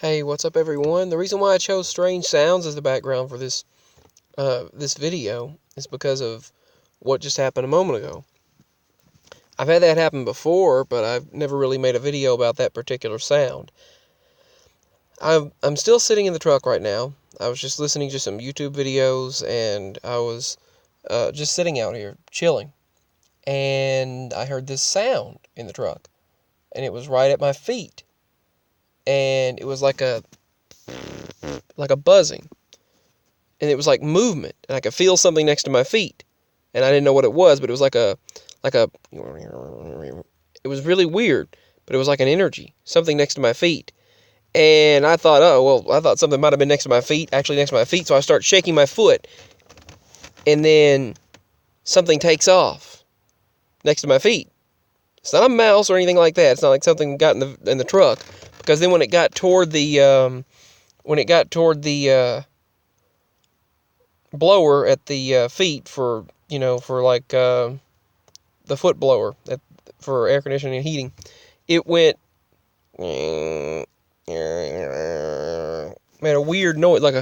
Hey, what's up everyone? The reason why I chose strange sounds as the background for this video is because of what just happened a moment ago. I've had that happen before, but I've never really made a video about that particular sound. I'm still sitting in the truck right now. I was just listening to some YouTube videos, and I was just sitting out here, chilling. And I heard this sound in the truck, and it was right at my feet. And it was like a buzzing. And it was like movement, and I could feel something next to my feet, and I didn't know what it was, but it was like a, it was really weird, but it was like an energy, something next to my feet, and I thought, I thought something might have been next to my feet, so I start shaking my foot, and then something takes off next to my feet. It's not a mouse or anything like that. It's not like something got in the truck, because then when it got toward the, blower at the feet for the foot blower for air conditioning and heating, it went made a weird noise, like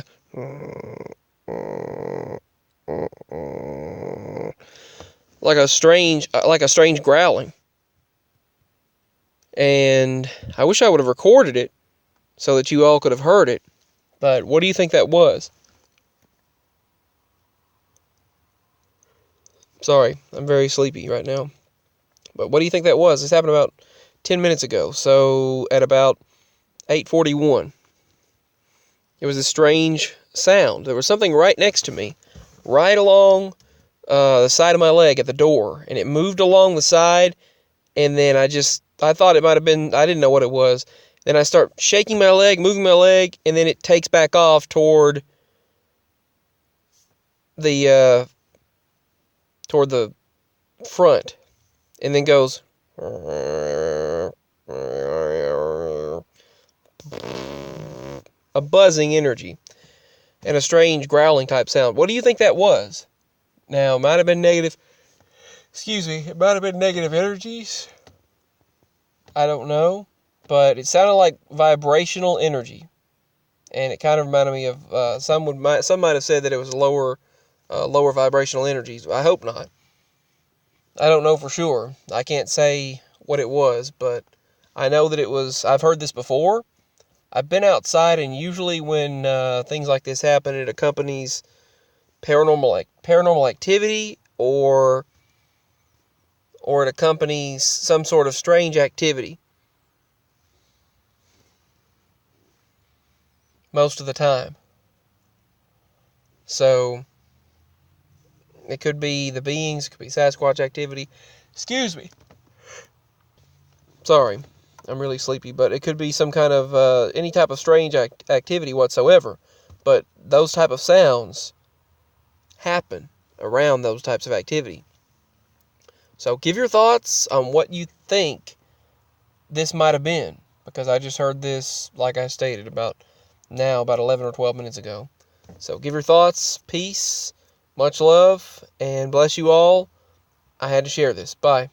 a strange growling. And I wish I would have recorded it so that you all could have heard it. But what do you think that was? Sorry, I'm very sleepy right now. But what do you think that was? This happened about 10 minutes ago. So at about 8:41, it was a strange sound. There was something right next to me, right along the side of my leg at the door. And it moved along the side. And then I thought it might have been, I didn't know what it was. Then I start shaking my leg, moving my leg. And then it takes back off toward the front, and then goes a buzzing energy and a strange growling type sound. What do you think that was? Now, it might have been negative. It might have been negative energies. I don't know, but it sounded like vibrational energy, and it kind of reminded me of some might have said that it was lower vibrational energies. I hope not. I don't know for sure. I can't say what it was, but I know that it was. I've heard this before. I've been outside, and usually when things like this happen, it accompanies paranormal activity, or it accompanies some sort of strange activity. Most of the time. So it could be the beings, it could be Sasquatch activity. Excuse me. Sorry, I'm really sleepy, but it could be some kind of any type of strange activity whatsoever. But those type of sounds happen around those types of activity. So give your thoughts on what you think this might have been, because I just heard this, like I stated, about 11 or 12 minutes ago. So give your thoughts, peace, much love, and bless you all. I had to share this. Bye.